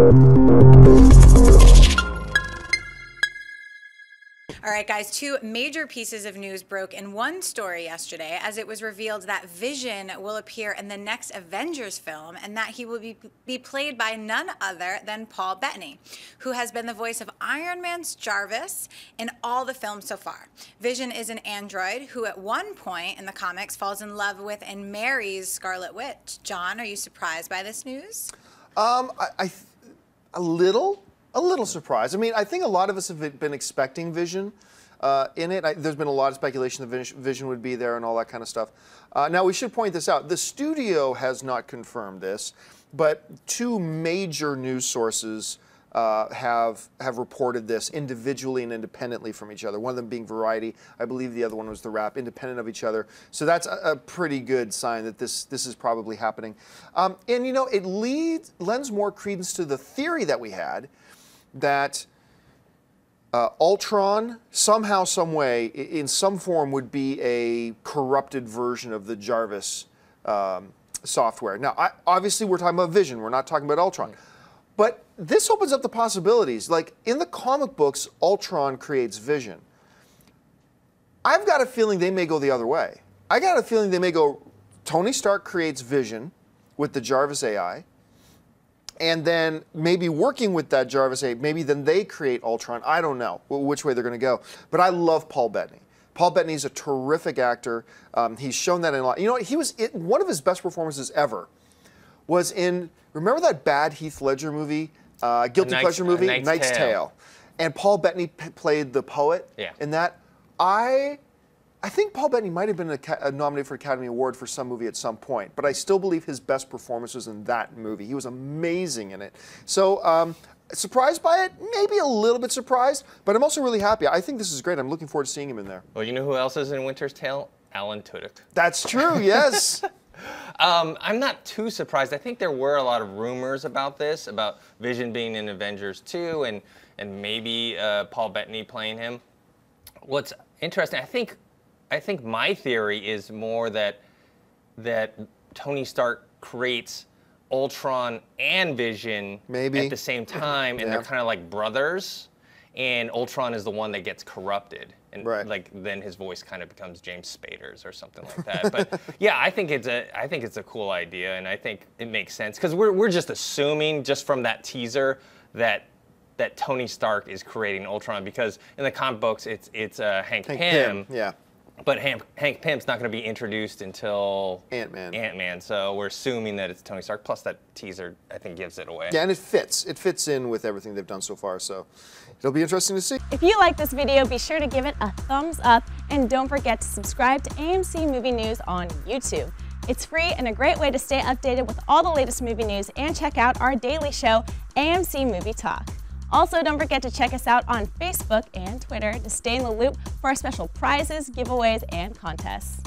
All right, guys, two major pieces of news broke in one story yesterday as it was revealed that Vision will appear in the next Avengers film and that he will be played by none other than Paul Bettany, who has been the voice of Iron Man J.A.R.V.I.S in all the films so far. Vision is an android who at one point in the comics falls in love with and marries Scarlett Witch. John, are you surprised by this news? A little surprised. I mean, I think a lot of us have been expecting Vision in it. There's been a lot of speculation that Vision would be there and all that kind of stuff. Now, we should point this out. The studio has not confirmed this, but two major news sources have reported this individually and independently from each other. One of them being Variety. I believe the other one was The Wrap, independent of each other. So that's a pretty good sign that this is probably happening. And, you know, it lends more credence to the theory that we had that Ultron, somehow, some way, in some form, would be a corrupted version of the J.A.R.V.I.S software. Now, obviously, we're talking about Vision. We're not talking about Ultron. But this opens up the possibilities. Like, in the comic books, Ultron creates Vision. I've got a feeling they may go the other way. I got a feeling they may go, Tony Stark creates Vision with the J.A.R.V.I.S AI, and then maybe working with that J.A.R.V.I.S AI, maybe then they create Ultron. I don't know which way they're going to go. But I love Paul Bettany. Paul Bettany's a terrific actor. He's shown that in a lot. You know, one of his best performances ever was in, remember that bad Heath Ledger movie, guilty pleasure movie, Knight's Tale. And Paul Bettany played the poet in that. I think Paul Bettany might have been nominated for an Academy Award for some movie at some point, but I still believe his best performance was in that movie. He was amazing in it. So, surprised by it? Maybe a little bit surprised, but I'm also really happy. I think this is great. I'm looking forward to seeing him in there. Well, you know who else is in Winter's Tale? Alan Tudyk. That's true, yes. I'm not too surprised. I think there were a lot of rumors about this, about Vision being in Avengers 2 and maybe Paul Bettany playing him. What's interesting, I think my theory is more that Tony Stark creates Ultron and Vision at the same time, and they're kind of like brothers, and Ultron is the one that gets corrupted, and like then his voice kind of becomes James Spader's or something like that. But yeah, I think it's a cool idea, and I think it makes sense because we're just assuming just from that teaser that Tony Stark is creating Ultron, because in the comic books it's Hank Pym. Yeah. But Hank Pym's not going to be introduced until Ant-Man. So we're assuming that it's Tony Stark. Plus that teaser, I think, gives it away. Yeah, and it fits. It fits in with everything they've done so far. So it'll be interesting to see. If you like this video, be sure to give it a thumbs up. And don't forget to subscribe to AMC Movie News on YouTube. It's free and a great way to stay updated with all the latest movie news and check out our daily show, AMC Movie Talk. Also, don't forget to check us out on Facebook and Twitter to stay in the loop for our special prizes, giveaways, and contests.